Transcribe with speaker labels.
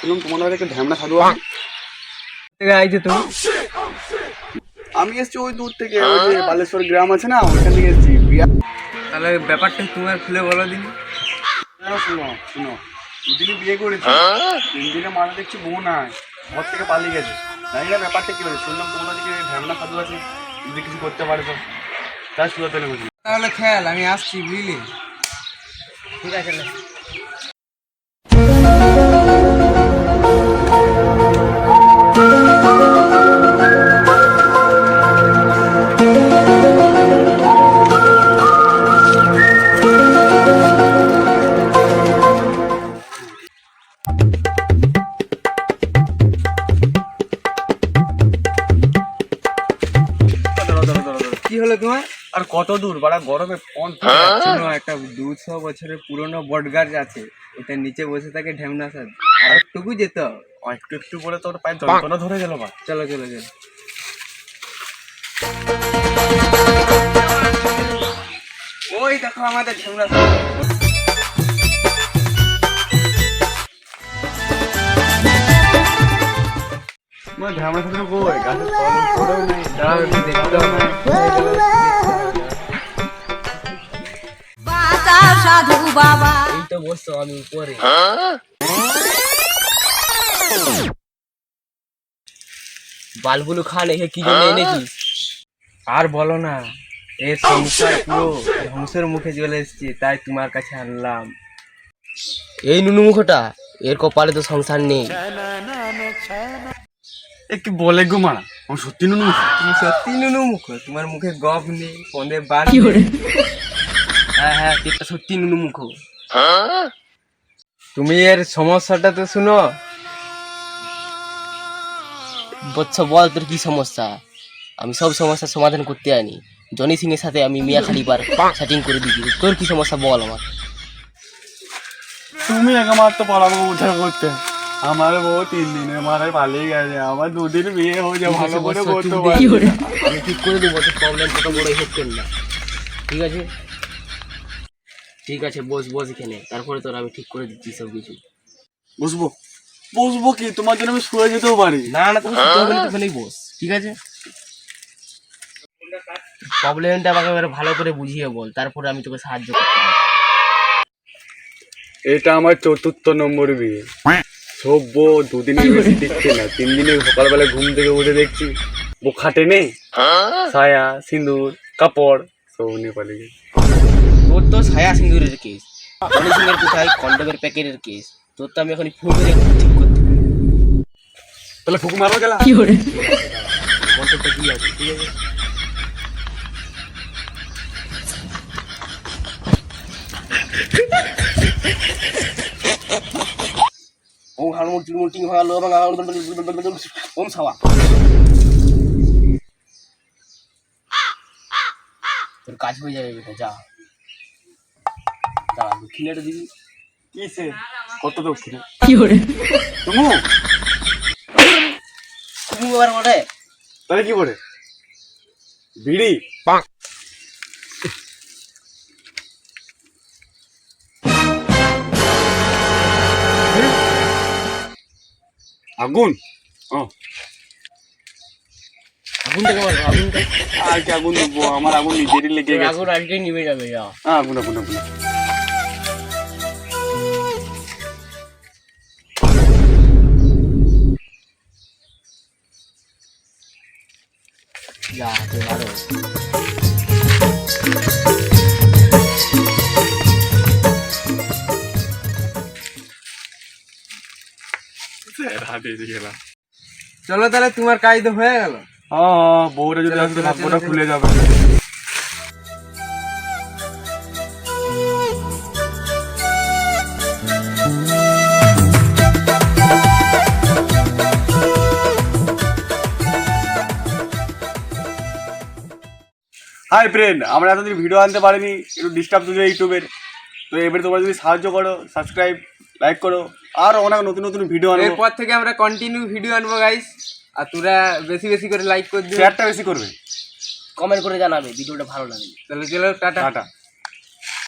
Speaker 1: শুনুন তোমাদের একটা ঢ্যামনা সাধু আছে।
Speaker 2: আইছো তুমি?
Speaker 1: আমি এসছি ওই দূর থেকে, ওই যে বালেশ্বর গ্রাম আছে না, ওইখান থেকে এসছি।
Speaker 2: তাহলে ব্যাপারটা তোমার খুলে বলো দিন।
Speaker 1: শুনো শুনো, দুদিনই বিয়ে করেছি, 3 দিনে মারা দেখছি বউ নাই, ঘর থেকে পালিয়ে গেছে। জানি না ব্যাপারটা কি হয়েছে, শুনলাম তোমাদের দিকে ঢ্যামনা সাধু আছে, যদি কিছু করতে পারে তো তাই শুরুতে নেমেছি।
Speaker 2: তাহলে খেয়াল আমি আসছি বুঝলি। ঠিক আছে না? কি হলো তোমার?
Speaker 1: আর কত দূর বাড়া, গরমে ফোন
Speaker 2: শোনো, একটা 200 বছরের পুরনো বট গাছ আছে, ওটার নিচে বসে থাকে ঢ্যামনা সাদ। আর একটুকু যেত,
Speaker 1: একটু একটু বলে তোর পায়ে যন্ত্রণা ধরে গেল বা।
Speaker 2: চলো চলো চলো। ওই দেখো আমাদের ঢ্যামনা সাদ।
Speaker 1: তোমার ঢ্যামনা সাধু কই? গাছের তলায় পড়েও নেই।
Speaker 2: দাঁড়াও একটু দেখতে হবে।
Speaker 3: সাধু বাবা
Speaker 2: এই তো বসছো আমি উপরে। বালগুলো খান এসে কি জন্য এনেছিস? আর বলো না, এর সংসার পুরো ধ্বংসের মুখে চলে এসেছে, তাই তোমার কাছে আনলাম।
Speaker 4: এই নুনু মুখটা, এর কপালে তো সংসার নেই।
Speaker 1: এ কি বলে গো মারা, আমার সত্যি নুনু।
Speaker 2: তুমি সত্যি নুনু মুখ, তোমার মুখে গপ নেই, পদে বাল নেই।
Speaker 4: হ্যাঁ হ্যাঁ, পেটটা সত্যি নুনু মুখ।
Speaker 2: তুমি এর সমস্যাটা তো শুনো।
Speaker 4: বৎস বল, তোর কি সমস্যা? আমি সব সমস্যার সমাধান করতে আনি। জনি সিং এর সাথে আমি মিয়া খালিবার সেটিং করে দিচ্ছি। তোর কি সমস্যা বল আমার।
Speaker 1: তুমি একমাত্র তো পালাবো উদ্ধার করতে। আমার বউ 3 দিনে মারায় পালিয়ে গেছে, আমার 2 দিন বিয়ে হয়ে যায়, ভালো করে করতে পারি।
Speaker 4: আমি ঠিক করে দেবো, তোর প্রবলেম কত বড় হেড কর না। ঠিক আছে ঠিক আছে, বস বস এখানে, তারপরে তোর আমি ঠিক করে দিচ্ছি সব কিছু।
Speaker 1: বসবো বসবো কি, তোমার জন্য আমি শুয়ে যেতেও পারি।
Speaker 4: না না, তুমি শুতে হবে না, ওখানেই বস। ঠিক আছে, প্রবলেমটা আমাকে এবারে ভালো করে বুঝিয়ে বল, তারপরে আমি তোকে সাহায্য করতে পারবো।
Speaker 1: এটা আমার 4র্থ নম্বর বিয়ে। সভ্য 2 দিনের বেশি দিচ্ছে না, 3 দিনে সকালবেলা ঘুম থেকে উঠে দেখছি বউ খাটে নেই, ছায়া সিঁদুর কাপড় সব নিয়ে পালিয়ে গেছে।
Speaker 4: তোর তো ছায়া সিন্দুরের কেস, জনি সিং এর কোথায় কন্ডমের প্যাকেটের কেস। তোর তো আমি এখন ফোন করে ঠিক করতে পারি।
Speaker 1: তাহলে ফুক মারবো গেলা।
Speaker 4: মন্তব্যটা কি আছে? ঠিক আছে, ওম হারমোন টিমোন টিং হলো এবং ওম সাওয়া। তোর কাজ হয়ে যাবে বেটা, যা। দাঁড়া, দক্ষিণাটা দিবি।
Speaker 1: কিসে কত দক্ষিণে?
Speaker 3: কি
Speaker 1: তুমি
Speaker 4: তুমি এবার বলে
Speaker 1: তাহলে কি করে বিড়ি আগুন।
Speaker 4: আগুনটাকে বলো, আগুনটা।
Speaker 1: আর কি আগুন দেবো, আমার আগুন নিজেরই লেগে গেছে।
Speaker 4: আগুন আজকে নিভে যাবে, যা।
Speaker 1: আগুন আগুন আগুন।
Speaker 4: যা, তুই ভালো।
Speaker 2: চলো তাহলে, তোমার কাজ তো হয়ে গেল।
Speaker 1: হ্যাঁ, বউটা যদি আসবে ভাগ্যটা খুলে যাবে। হাই ফ্রেন্ড, আমরা এতদিন ভিডিও আনতে পারিনি, একটু ডিস্টার্ব ছিল ইউটিউবের। তো এবারে তোমরা যদি সাহায্য করো, সাবস্ক্রাইব লাইক করো, আর অনেক নতুন নতুন ভিডিও আনবো।
Speaker 2: এরপর থেকে আমরা কন্টিনিউ ভিডিও আনবো গাইস, আর তোরা বেশি বেশি করে লাইক করে দিও,
Speaker 1: শেয়ারটা বেশি করবে।
Speaker 4: কমেন্ট করে জানাবে ভিডিওটা ভালো লাগে।
Speaker 2: তাহলে চলো টাটা।
Speaker 1: টাটা।